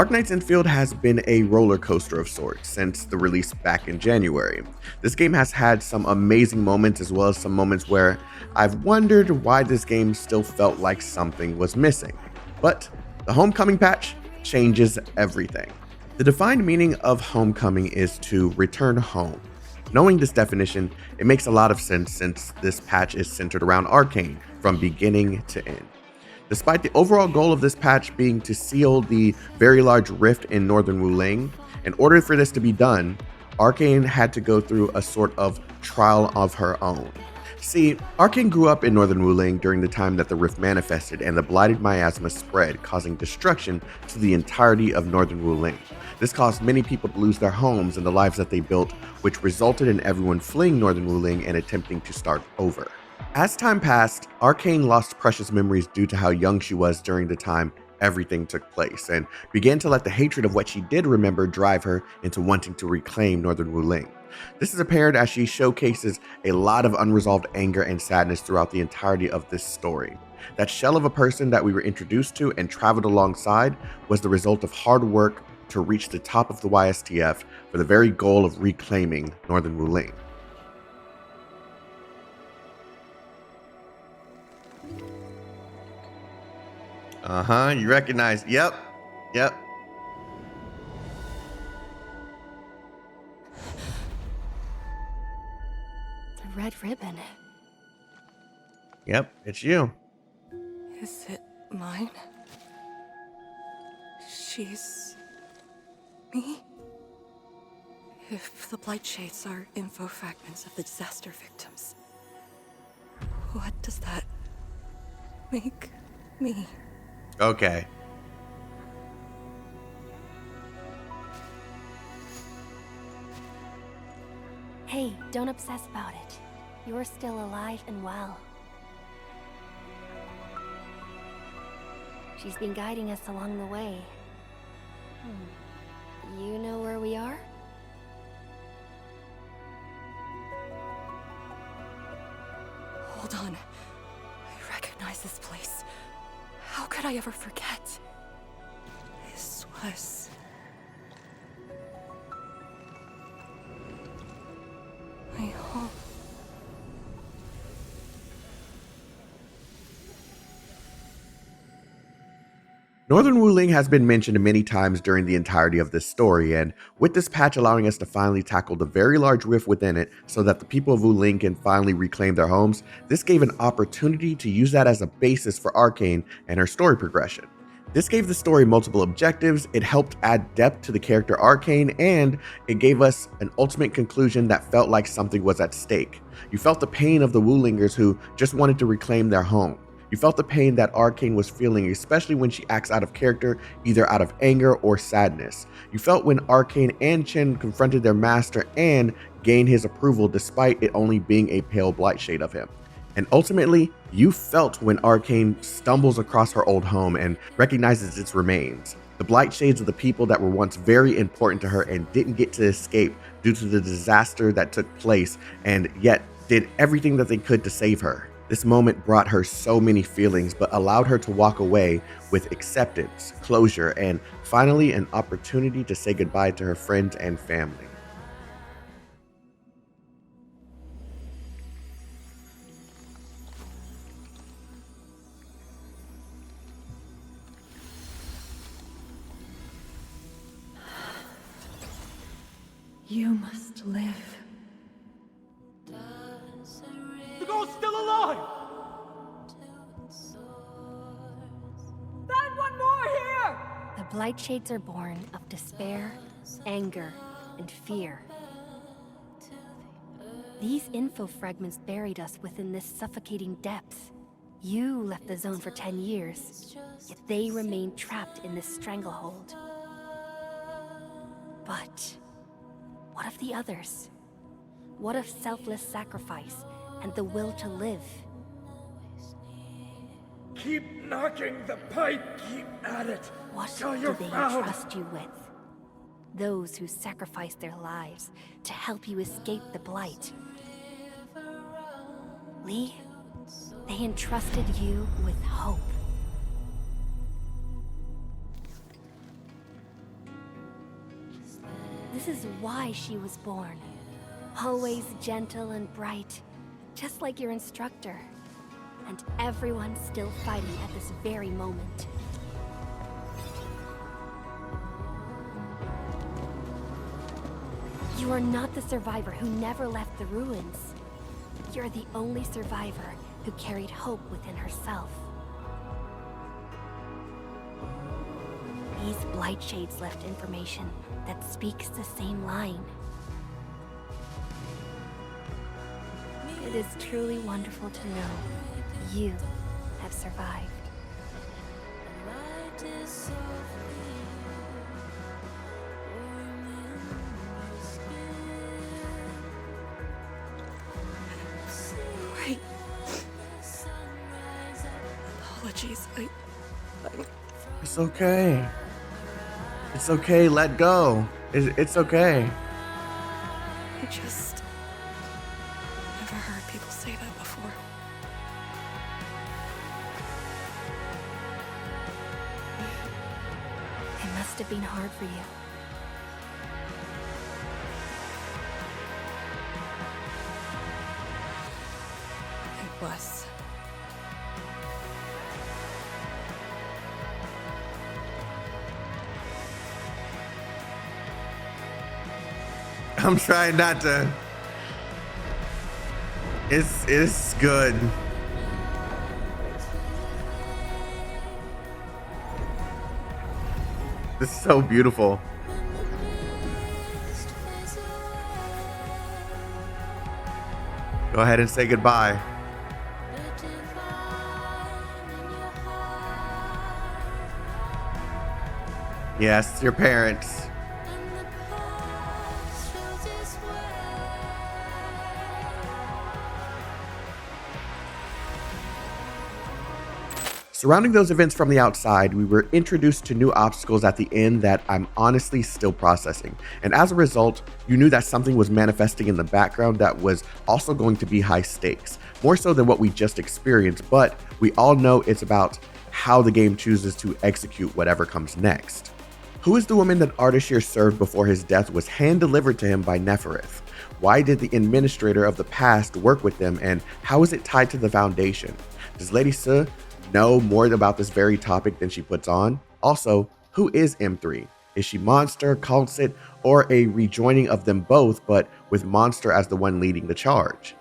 Arknights Endfield has been a roller coaster of sorts since the release back in January. This game has had some amazing moments as well as some moments where I've wondered why this game still felt like something was missing. But the Homecoming patch changes everything. The defined meaning of homecoming is to return home. Knowing this definition, it makes a lot of sense since this patch is centered around Arcane from beginning to end. Despite the overall goal of this patch being to seal the very large rift in Northern Wuling, in order for this to be done, Arcane had to go through a sort of trial of her own. See, Arcane grew up in Northern Wuling during the time that the rift manifested and the blighted miasma spread, causing destruction to the entirety of Northern Wuling. This caused many people to lose their homes and the lives that they built, which resulted in everyone fleeing Northern Wuling and attempting to start over. As time passed, Arcane lost precious memories due to how young she was during the time everything took place, and began to let the hatred of what she did remember drive her into wanting to reclaim Northern Wuling. This is apparent as she showcases a lot of unresolved anger and sadness throughout the entirety of this story. That shell of a person that we were introduced to and traveled alongside was the result of hard work to reach the top of the YSTF for the very goal of reclaiming Northern Wuling. You recognize, yep. The red ribbon. Yep, it's you. Is it mine? She's... me? If the blight shades are info fragments of the disaster victims, what does that make me? Okay. Hey, don't obsess about it. You're still alive and well. She's been guiding us along the way. You know where we are? Hold on. I recognize this place. How could I ever forget? This was... my home. Northern Wuling has been mentioned many times during the entirety of this story, and with this patch allowing us to finally tackle the very large rift within it so that the people of Wuling can finally reclaim their homes, this gave an opportunity to use that as a basis for Arcane and her story progression. This gave the story multiple objectives, it helped add depth to the character Arcane, and it gave us an ultimate conclusion that felt like something was at stake. You felt the pain of the Wulingers who just wanted to reclaim their home. You felt the pain that Arcane was feeling, especially when she acts out of character, either out of anger or sadness. You felt when Arcane and Chen confronted their master and gained his approval despite it only being a pale blight shade of him. And ultimately, you felt when Arcane stumbles across her old home and recognizes its remains. The blight shades of the people that were once very important to her and didn't get to escape due to the disaster that took place, and yet did everything that they could to save her. This moment brought her so many feelings, but allowed her to walk away with acceptance, closure, and finally an opportunity to say goodbye to her friends and family. You must live. The ghoul's still alive! Find one more here! The blight shades are born of despair, anger, and fear. These info fragments buried us within this suffocating depth. You left the zone for 10 years, yet they remain trapped in this stranglehold. But what of the others? What of selfless sacrifice and the will to live? Keep knocking the pipe, keep at it. What till do you're they found. entrust you with? Those who sacrificed their lives to help you escape the blight. Lee, they entrusted you with hope. This is why she was born. Always gentle and bright, just like your instructor. And everyone's still fighting at this very moment. You are not the survivor who never left the ruins. You're the only survivor who carried hope within herself. These blight shades left information that speaks the same line. It is truly wonderful to know you have survived. Wait. Apologies. It's okay. It's okay. Let go. It's okay. I just never heard people say that before. It must have been hard for you. It was. I'm trying not to. It's good. This is so beautiful. Go ahead and say goodbye. Yes, your parents. Surrounding those events from the outside, we were introduced to new obstacles at the end that I'm honestly still processing. And as a result, you knew that something was manifesting in the background that was also going to be high stakes, more so than what we just experienced, but we all know it's about how the game chooses to execute whatever comes next. Who is the woman that Ardashir served before his death was hand-delivered to him by Nefereth? Why did the administrator of the past work with them, and how is it tied to the Foundation? Does Lady Suh know more about this very topic than she puts on? Also, who is M3? Is she Monster, Calcit, or a rejoining of them both, but with Monster as the one leading the charge?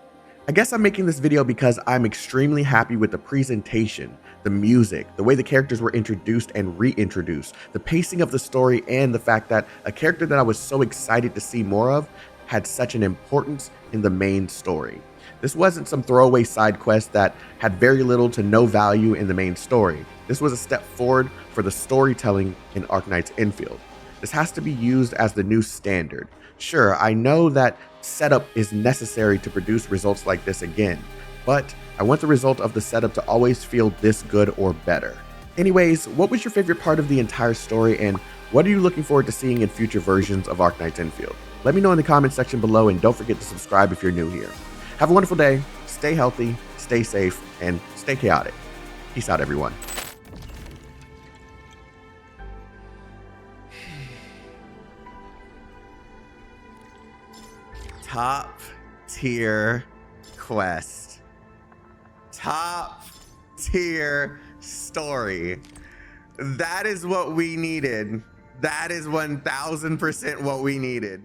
I guess I'm making this video because I'm extremely happy with the presentation, the music, the way the characters were introduced and reintroduced, the pacing of the story, and the fact that a character that I was so excited to see more of had such an importance in the main story. This wasn't some throwaway side quest that had very little to no value in the main story. This was a step forward for the storytelling in Arknights Endfield. This has to be used as the new standard. Sure, I know that setup is necessary to produce results like this again, but I want the result of the setup to always feel this good or better. Anyways, what was your favorite part of the entire story, and what are you looking forward to seeing in future versions of Arknights Endfield? Let me know in the comment section below, and don't forget to subscribe if you're new here. Have a wonderful day, stay healthy, stay safe, and stay chaotic. Peace out, everyone. Top tier quest. Top tier story. That is what we needed. That is 1000% what we needed.